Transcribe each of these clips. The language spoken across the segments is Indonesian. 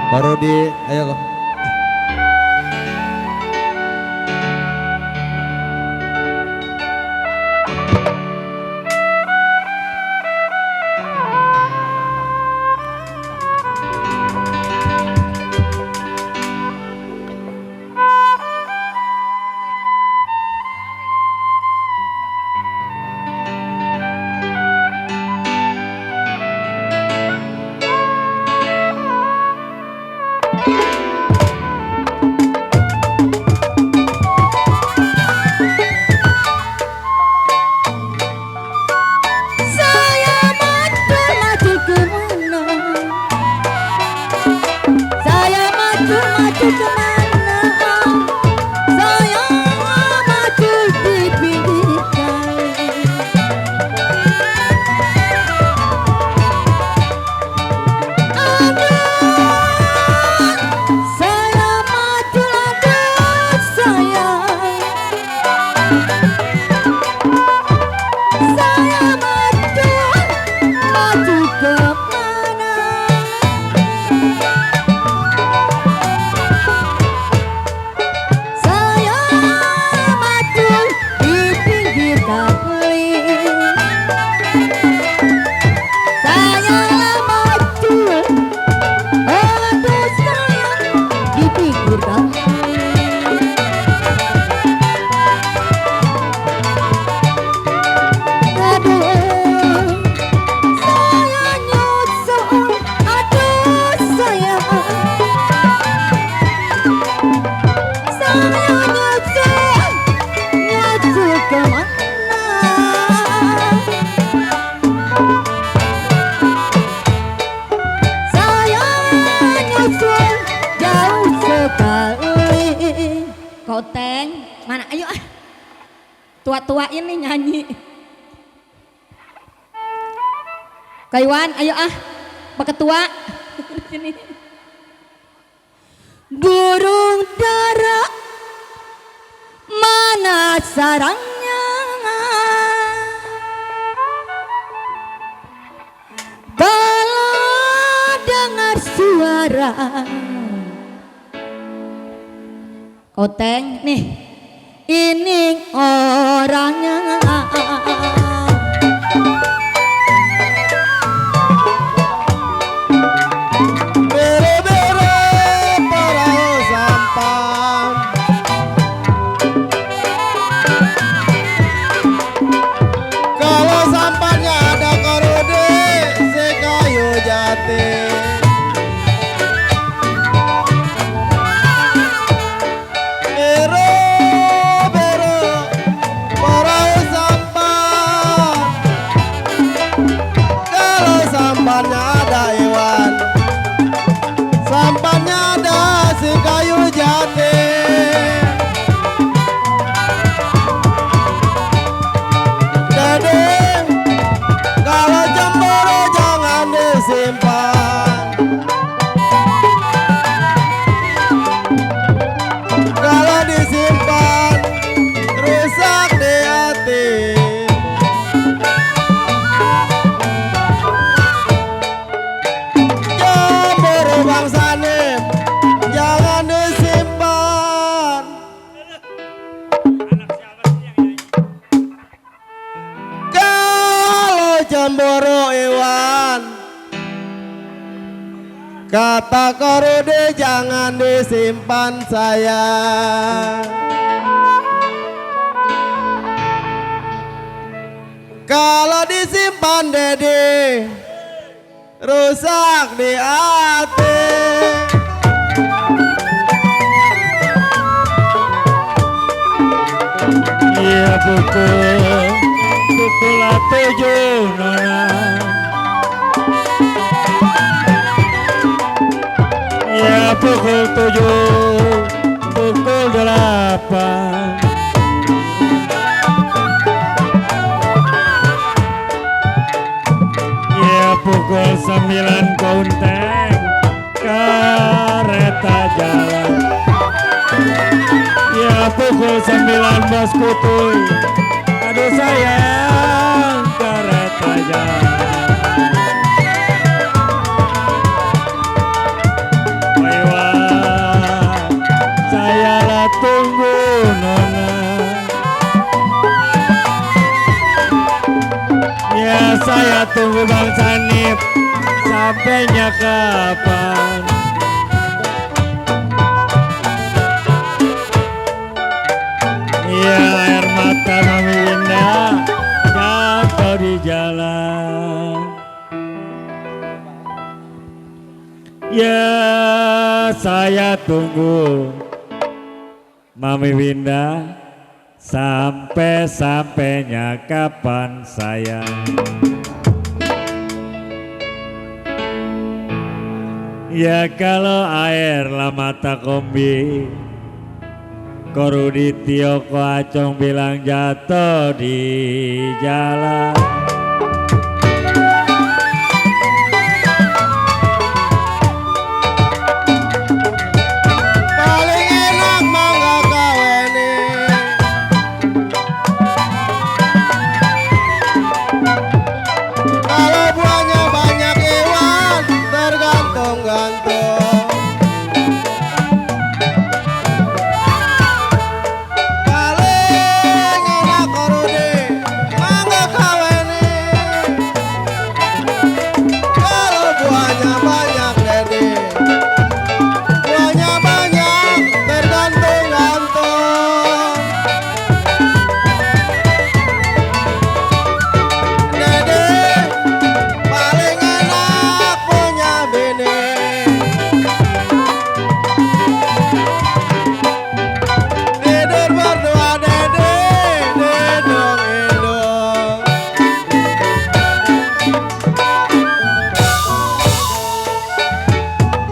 Baru di ayo. Koteng, mana ayo ah. Tua-tua ini nyanyi. Kayuan, ayo ah. Pak Ketua. Sini. Burung dara mana sarangnya? Kalau dengar suara Koteng nih, ini orangnya. Bere-bere perahu sampan, kalau sampannya ada korode sekayu jati. Sampannya ada hewan, sampannya ada si kayu jati. Jadi kalau cemburu jangan disimpan, kalau disimpan rusak di hati. Jangan disimpan. Kalau cemburu Iwan, kata korode jangan disimpan sayang. Kalau disimpan Dede rusak di hati. Iya pukul tujuh nona. Ya pukul 7, pukul 8. Ya pukul 9 Kunteng kereta jalan. Ya pukul 9 Bos Kutuy, aduh sayang kereta jalan. saya tunggu Bang Sanip sampainya kapan. Ya air mata Mami Winda jatuh di jalan. Ya saya tunggu Mami Winda sampai-sampainya kapan sayang. Ya kalau air lah mata kombi Koruditio ko acong bilang jatuh di jalan. Paling enak mangga kawene. Kalau buahnya banyak hewan tergantung-gantung. Paling enak korudi mangga kawene. Kalau buahnya banyak dedi. Buahnya banyak tergantung-gantung. Dede paling enak punya bini. Tidur berdua dede, dedong-edong.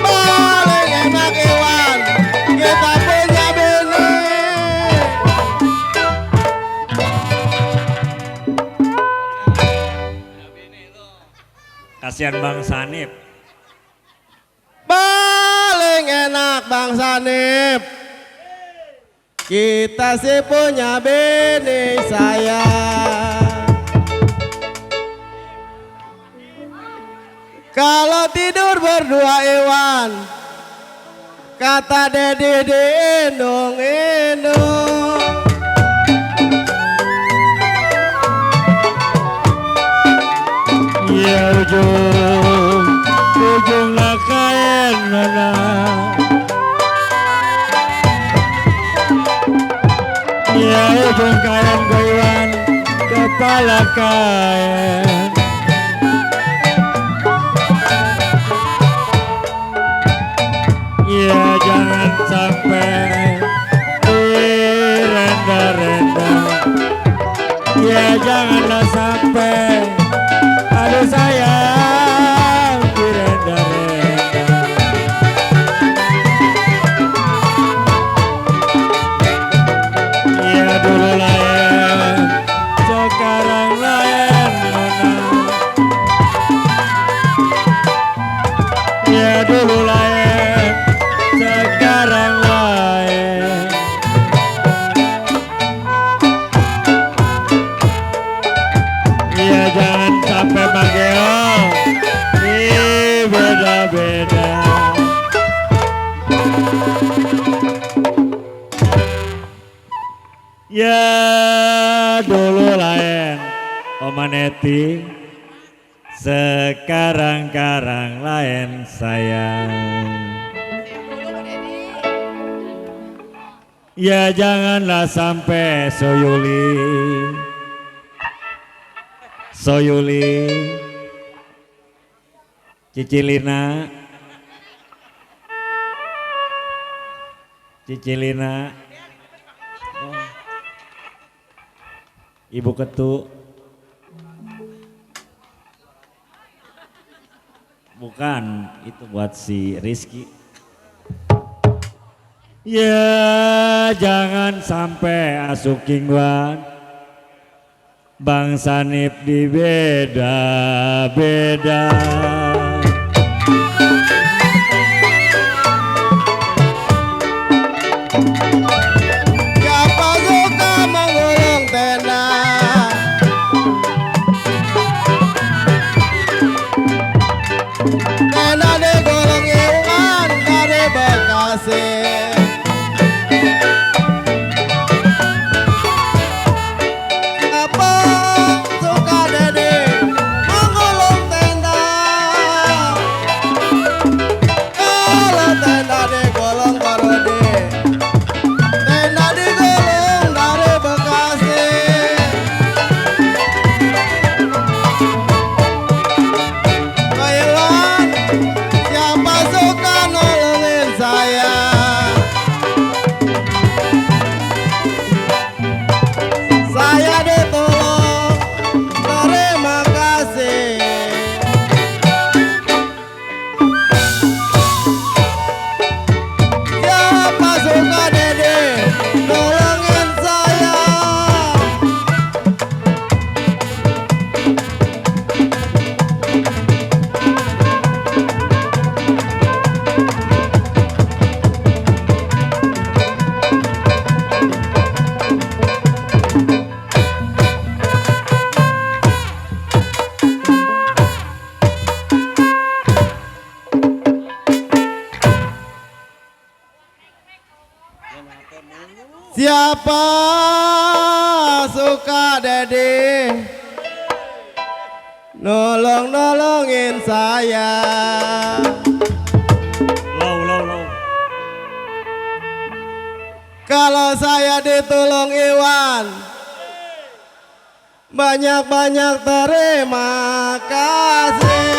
Paling enak hewan, kita punya bini. Kasihan Bang Sanip. Paling enak Bang Sanip, kita sih punya bini sayang. Kalau tidur berdua hewan, kata Dedi diendong-endong. Ya ujung lah kain mana. Ya ujung kain goyang kepala kain. Ya jangan sampai direnda-renda. Ya janganlah sampai aduh sayang direnda-renda. Ya dulu lain, sekarang lain mana. Ya dulu lain, sekarang lain. Ya jangan sampai Mageo beda-beda. Ya dulu lain Omaneti, sekarang-karang lain sayang. Ya janganlah sampai Soyuli Cicilina Ibu Ketu bukan, itu buat si Rizky. Ya jangan sampai Asukingwan Bang Sanip di beda-beda. Siapa suka menggulung tenda, tenda digulung hewan dari Bekasi. Siapa suka Dedi Siapa suka Dedi nolongin saya. Low. Kalau saya ditolong Iwan, banyak-banyak terima kasih.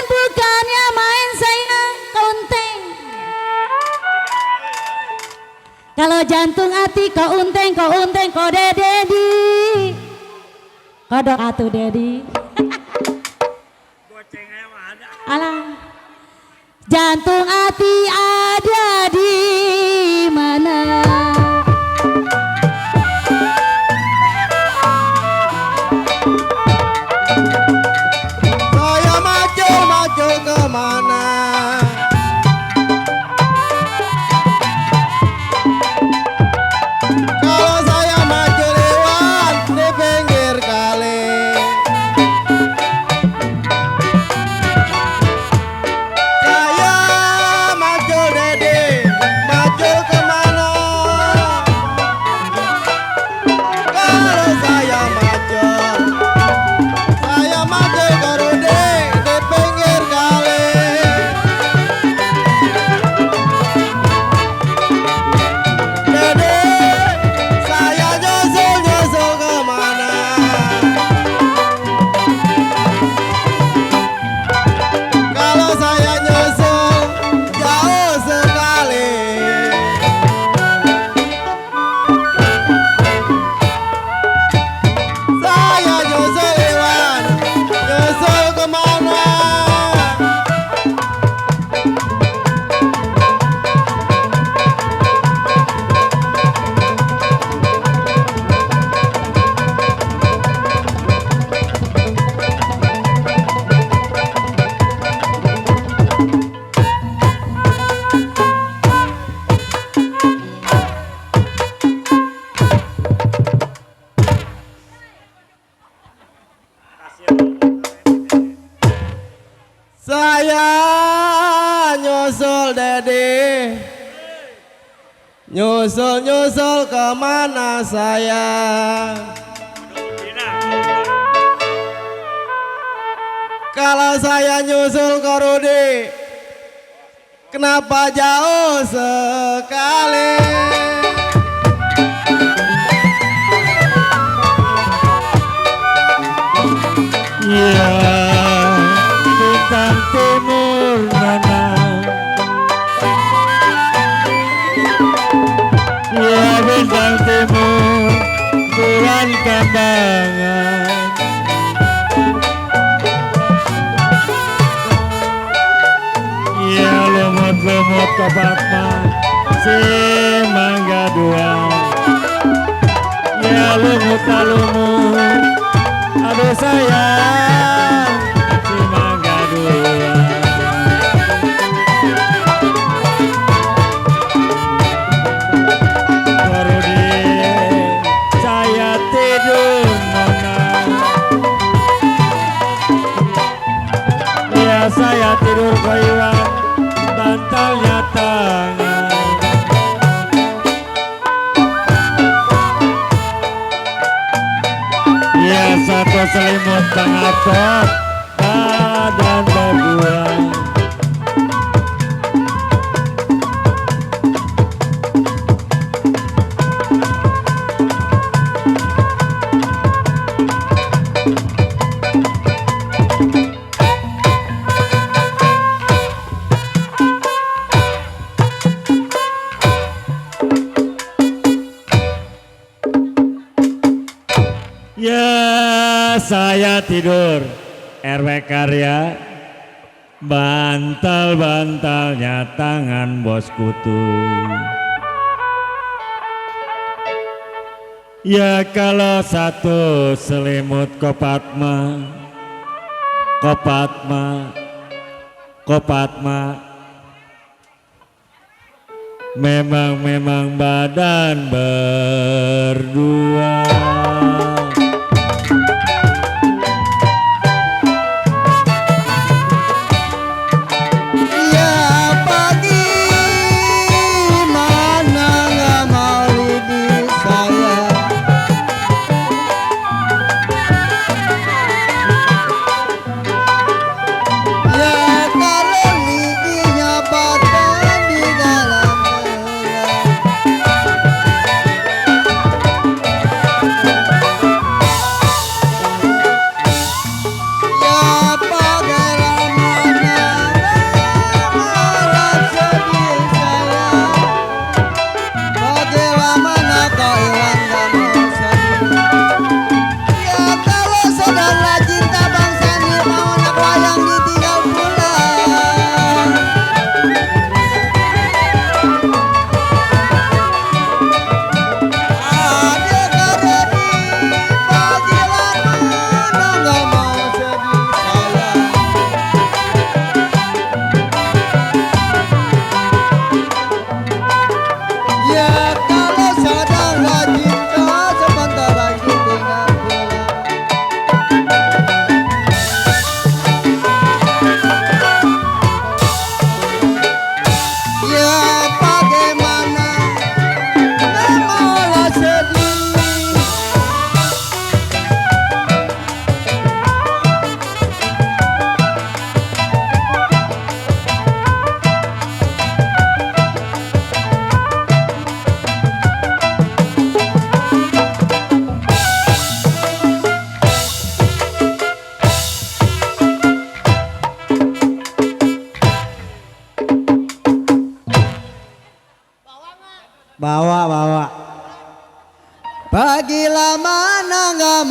Bukannya main saya keunteng. Kalau jantung hati keunteng kode Dedi. Kodok atuh Dedi. Gocengnya mah ada. Alah. Jantung hati ada di mana? Saya maju kemana? Kalau saya maju lewat di pinggir kali. Saya maju Dedi, maju kemana? Kalau saya maju ke Rudi di pinggir kali. Dedi, saya nyusul kemana? Kalau saya nyusul jauh sekali. Saya nyusul Iwan, nyusul kemana? Saya nyusul Dedi, nyusul kemana saya? Kalau saya nyusul ke Rudi, kenapa jauh sekali? Ya, bintang timur mana? Ya, bintang lumut kopatma si mangga dua ya lumut lumut aduh sayang si mangga dua baru di saya tidur nona ya saya tidur koiwan bantalnya tangan ya satu selimut tangakot badan berdua ya saya tidur RW Karya bantal-bantalnya tangan bos kutu ya kalau satu selimut kopatma memang badan berdua bawa bagilah mana nggak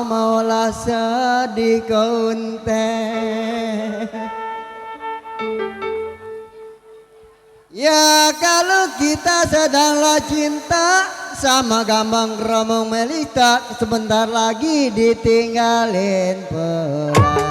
maulah sedih konte ya kalau kita sedanglah cinta sama gampang romong melita sebentar lagi ditinggalin pelan.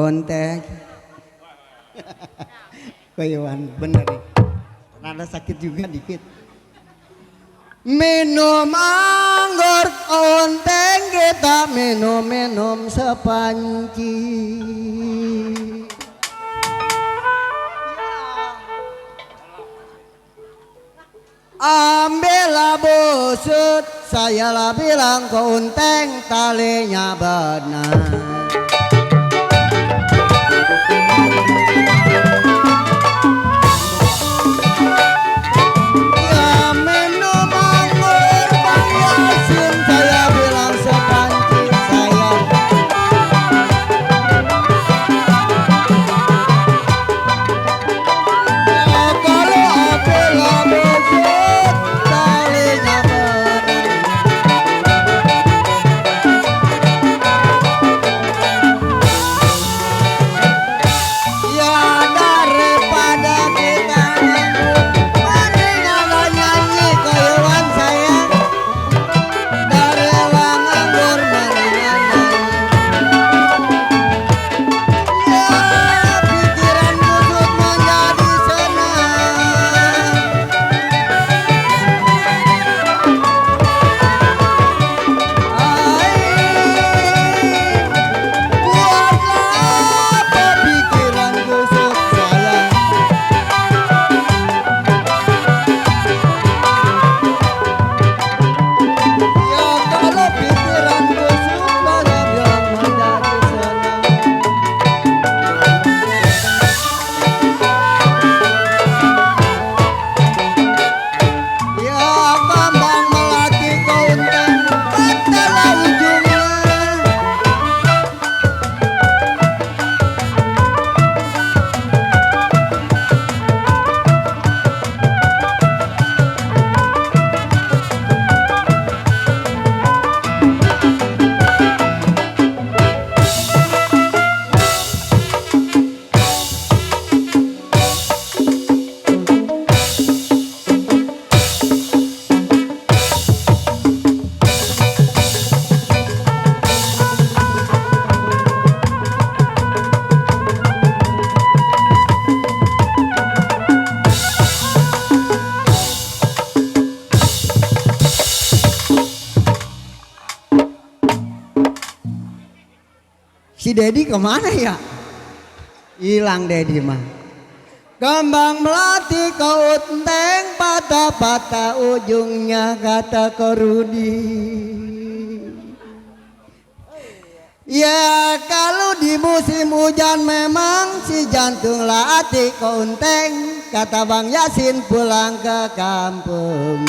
konteng. Koyoan bener nih. Rada sakit juga dikit. Minum anggur konteng kita minum sepanci. Ambillah busut, saya lah bilang konteng talinya benar. Ya minum anggur Bang Yasin, saya bilang sepanci saya. Ya kalau ambillah busut talinya benar. Ya daripada kita nganggur, mendingan lo nyanyi koyoan saya. Daripada nganggur mendingan nyanyi. Ya pikiran kusut menjadi senang. Buatlah apa pikiran kusut saya. Ya kalau pikiran kusut banyak yang menjadi senang. Ya kembang melati konteng patahlah ujungnya. Si Dedi kemana ya? Hilang Dedi mah. Kembang melati konteng patah-patah ujungnya kata Korudi. Ya kalau di musim hujan memang si jantung latih konteng, kata Bang Yasin pulang ke kampung.